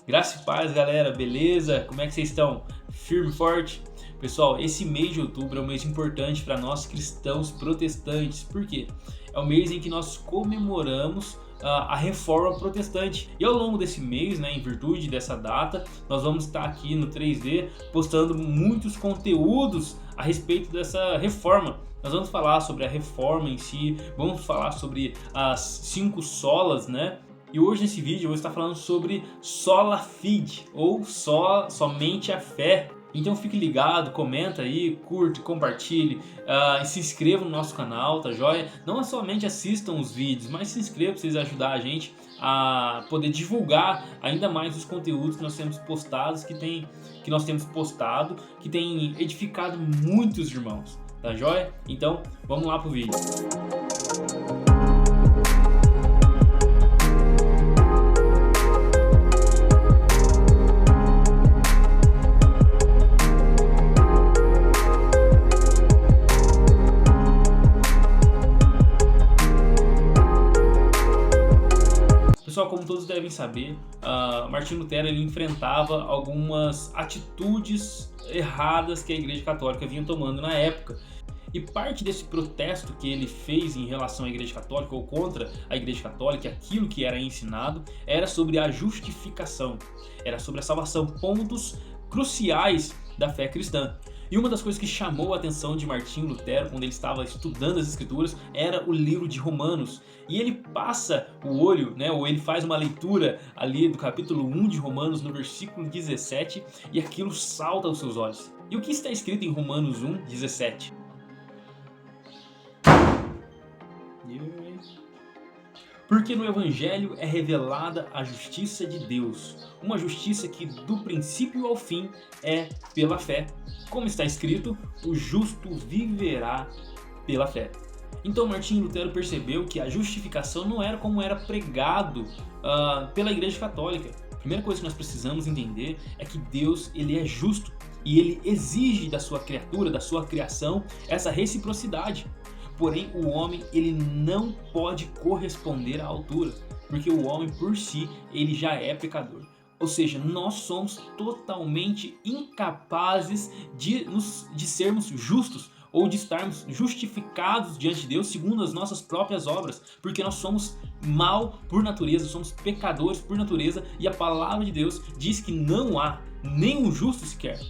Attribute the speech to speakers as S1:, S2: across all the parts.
S1: Graça e paz, galera, beleza? Como é que vocês estão? Firme e forte? Pessoal, esse mês de outubro é um mês importante para nós cristãos protestantes. Por quê? É o mês em que nós comemoramos a reforma protestante. E ao longo desse mês, em virtude dessa data, nós vamos estar aqui no 3D postando muitos conteúdos a respeito dessa reforma. Nós vamos falar sobre a reforma em si, vamos falar sobre as 5 solas, E hoje nesse vídeo eu vou estar falando sobre sola fide, ou somente a fé. Então fique ligado, comenta aí, curte, compartilhe, e se inscreva no nosso canal, tá joia? Não somente assistam os vídeos, mas se inscreva para vocês ajudar a gente a poder divulgar ainda mais os conteúdos que nós temos postados, que nós temos postado, que tem edificado muitos irmãos, tá joia? Então vamos lá pro vídeo. Pessoal, como todos devem saber, Martinho Lutero ele enfrentava algumas atitudes erradas que a Igreja Católica vinha tomando na época. E parte desse protesto que ele fez em relação à Igreja Católica ou contra a Igreja Católica, aquilo que era ensinado, era sobre a justificação, era sobre a salvação, pontos cruciais da fé cristã. E uma das coisas que chamou a atenção de Martinho Lutero quando ele estava estudando as Escrituras era o livro de Romanos. E ele passa o olho, ou ele faz uma leitura ali do capítulo 1 de Romanos no versículo 17 e aquilo salta aos seus olhos. E o que está escrito em Romanos 1, 17? Porque no Evangelho é revelada a justiça de Deus, uma justiça que do princípio ao fim é pela fé. Como está escrito, o justo viverá pela fé. Então Martinho Lutero percebeu que a justificação não era como era pregado pela Igreja Católica. A primeira coisa que nós precisamos entender é que Deus ele é justo e ele exige da sua criatura, da sua criação, essa reciprocidade. Porém, o homem ele não pode corresponder à altura, porque o homem por si ele já é pecador. Ou seja, nós somos totalmente incapazes de sermos justos ou de estarmos justificados diante de Deus segundo as nossas próprias obras, porque nós somos mal por natureza, somos pecadores por natureza e a palavra de Deus diz que não há nenhum justo sequer.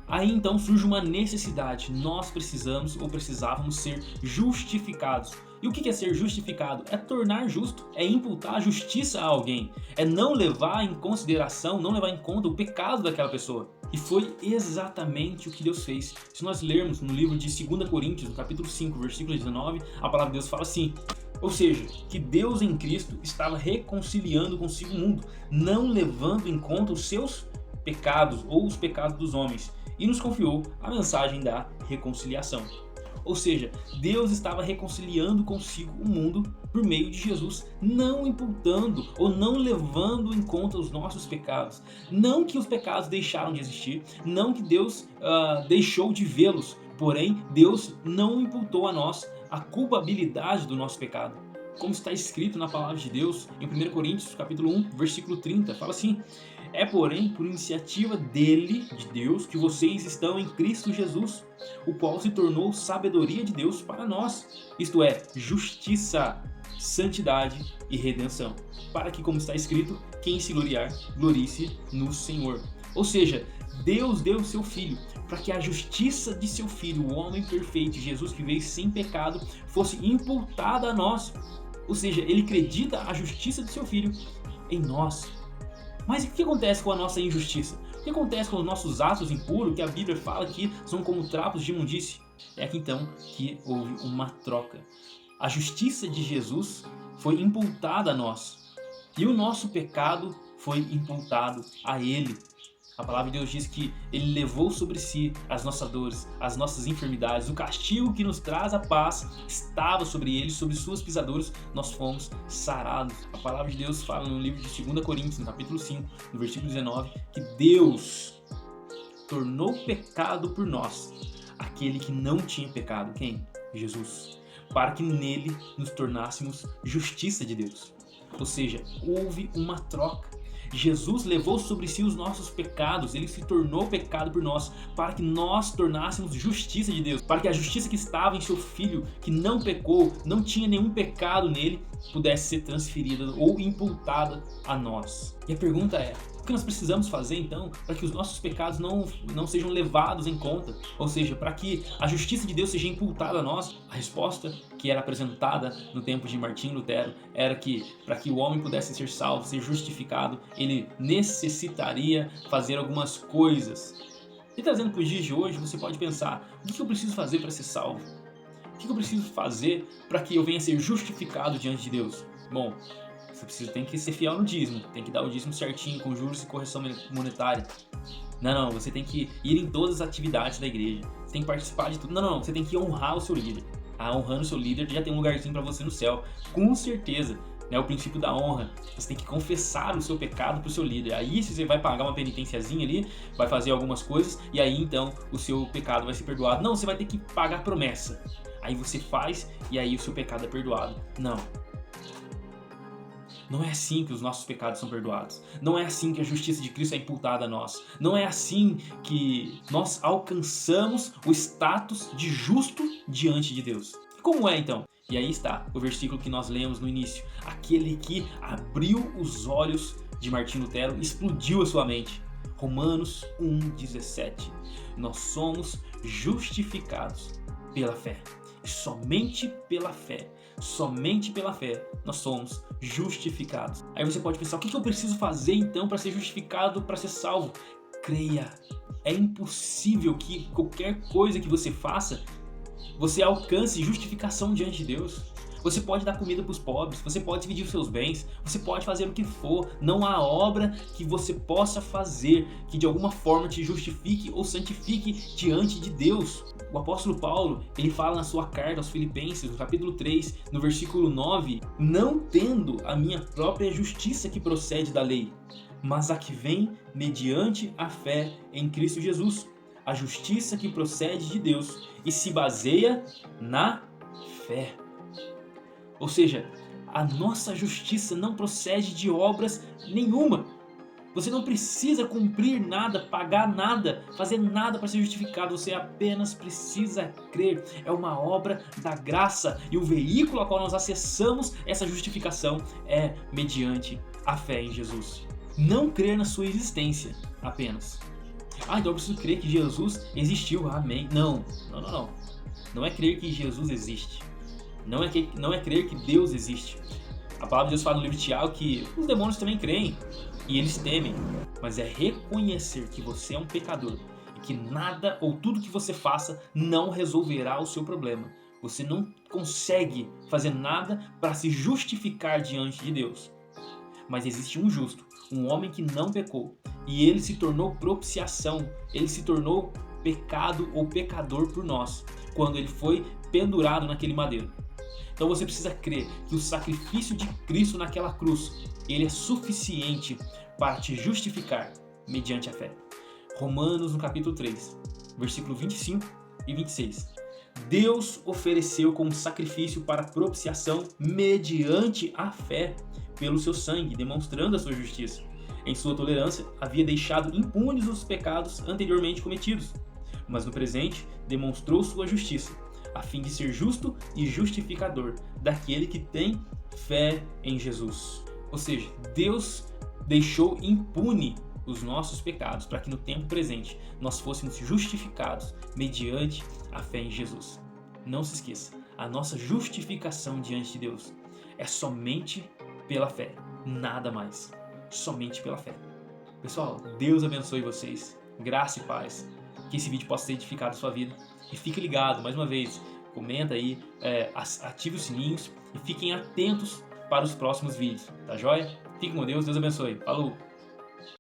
S1: Aí então surge uma necessidade, nós precisávamos ser justificados. E o que é ser justificado? É tornar justo, é imputar a justiça a alguém, é não levar em consideração, não levar em conta o pecado daquela pessoa. E foi exatamente o que Deus fez. Se nós lermos no livro de 2 Coríntios, no capítulo 5, versículo 19, a palavra de Deus fala assim: ou seja, que Deus em Cristo estava reconciliando consigo o mundo, não levando em conta os seus pecados ou os pecados dos homens, e nos confiou a mensagem da reconciliação. Ou seja, Deus estava reconciliando consigo o mundo por meio de Jesus, não imputando ou não levando em conta os nossos pecados. Não que os pecados deixaram de existir, não que Deus deixou de vê-los, porém Deus não imputou a nós a culpabilidade do nosso pecado. Como está escrito na palavra de Deus em 1 Coríntios capítulo 1, versículo 30, fala assim: é porém por iniciativa dele, de Deus, que vocês estão em Cristo Jesus, o qual se tornou sabedoria de Deus para nós, isto é, justiça, santidade e redenção, para que, como está escrito, quem se gloriar, glorie-se no Senhor. Ou seja, Deus deu o seu Filho para que a justiça de seu Filho, o homem perfeito, Jesus que veio sem pecado, fosse imputada a nós. Ou seja, ele acredita a justiça de seu Filho em nós. Mas o que acontece com a nossa injustiça? O que acontece com os nossos atos impuros, que a Bíblia fala que são como trapos de imundície? É aqui então que houve uma troca. A justiça de Jesus foi imputada a nós e o nosso pecado foi imputado a Ele. A palavra de Deus diz que Ele levou sobre si as nossas dores, as nossas enfermidades, o castigo que nos traz a paz estava sobre Ele, sobre suas pisaduras nós fomos sarados. A palavra de Deus fala no livro de 2 Coríntios, no capítulo 5, no versículo 19, que Deus tornou pecado por nós aquele que não tinha pecado. Quem? Jesus. Para que nele nos tornássemos justiça de Deus. Ou seja, houve uma troca. Jesus levou sobre si os nossos pecados, ele se tornou pecado por nós, para que nós tornássemos justiça de Deus, para que a justiça que estava em seu Filho, que não pecou, não tinha nenhum pecado nele, pudesse ser transferida ou imputada a nós. E a pergunta é: o que nós precisamos fazer então para que os nossos pecados não sejam levados em conta? Ou seja, para que a justiça de Deus seja imputada a nós? A resposta que era apresentada no tempo de Martim Lutero era que para que o homem pudesse ser salvo, ser justificado, ele necessitaria fazer algumas coisas. E trazendo para os dias de hoje, você pode pensar: o que eu preciso fazer para ser salvo? O que eu preciso fazer para que eu venha a ser justificado diante de Deus? Bom, você tem que ser fiel no dízimo, tem que dar o dízimo certinho, com juros e correção monetária. Não, você tem que ir em todas as atividades da igreja, você tem que participar de tudo. Não, você tem que honrar o seu líder. Honrando o seu líder já tem um lugarzinho para você no céu, com certeza. O princípio da honra, você tem que confessar o seu pecado para o seu líder. Aí você vai pagar uma penitenciazinha ali, vai fazer algumas coisas, e aí então o seu pecado vai ser perdoado. Não, você vai ter que pagar promessa. Aí você faz e aí o seu pecado é perdoado. Não é assim que os nossos pecados são perdoados. Não é assim que a justiça de Cristo é imputada a nós. Não é assim que nós alcançamos o status de justo diante de Deus. Como é então? E aí está o versículo que nós lemos no início. Aquele que abriu os olhos de Martim Lutero, explodiu a sua mente. Romanos 1,17. Nós somos justificados pela fé. E somente pela fé nós somos justificados. Aí você pode pensar: o que eu preciso fazer então para ser justificado, para ser salvo? Creia. É impossível que qualquer coisa que você faça, você alcance justificação diante de Deus. Você pode dar comida para os pobres, você pode dividir os seus bens, você pode fazer o que for. Não há obra que você possa fazer que de alguma forma te justifique ou santifique diante de Deus. O apóstolo Paulo, ele fala na sua carta aos Filipenses, no capítulo 3, no versículo 9: não tendo a minha própria justiça que procede da lei, mas a que vem mediante a fé em Cristo Jesus, a justiça que procede de Deus e se baseia na fé. Ou seja, a nossa justiça não procede de obras nenhuma. Você não precisa cumprir nada, pagar nada, fazer nada para ser justificado. Você apenas precisa crer. É uma obra da graça. E o veículo a qual nós acessamos essa justificação é mediante a fé em Jesus. Não crer na sua existência apenas. Então eu preciso crer que Jesus existiu. Amém. Não. Não é crer que Jesus existe. Não é crer que Deus existe. A palavra de Deus fala no livro de Tiago que os demônios também creem e eles temem. Mas é reconhecer que você é um pecador e que nada ou tudo que você faça não resolverá o seu problema. Você não consegue fazer nada para se justificar diante de Deus. Mas existe um justo, um homem que não pecou, e ele se tornou propiciação, ele se tornou pecado ou pecador por nós, quando ele foi pendurado naquele madeiro. Então você precisa crer que o sacrifício de Cristo naquela cruz, ele é suficiente para te justificar mediante a fé. Romanos no capítulo 3, versículo 25 e 26. Deus ofereceu como sacrifício para propiciação mediante a fé pelo seu sangue, demonstrando a sua justiça. Em sua tolerância, havia deixado impunes os pecados anteriormente cometidos, mas no presente demonstrou sua justiça, a fim de ser justo e justificador daquele que tem fé em Jesus. Ou seja, Deus deixou impune os nossos pecados para que no tempo presente nós fôssemos justificados mediante a fé em Jesus. Não se esqueça, a nossa justificação diante de Deus é somente pela fé, nada mais, somente pela fé. Pessoal, Deus abençoe vocês, graça e paz, que esse vídeo possa ter edificado a sua vida. E fique ligado, mais uma vez, comenta aí, ative os sininhos e fiquem atentos para os próximos vídeos, tá joia? Fiquem com Deus, Deus abençoe, falou!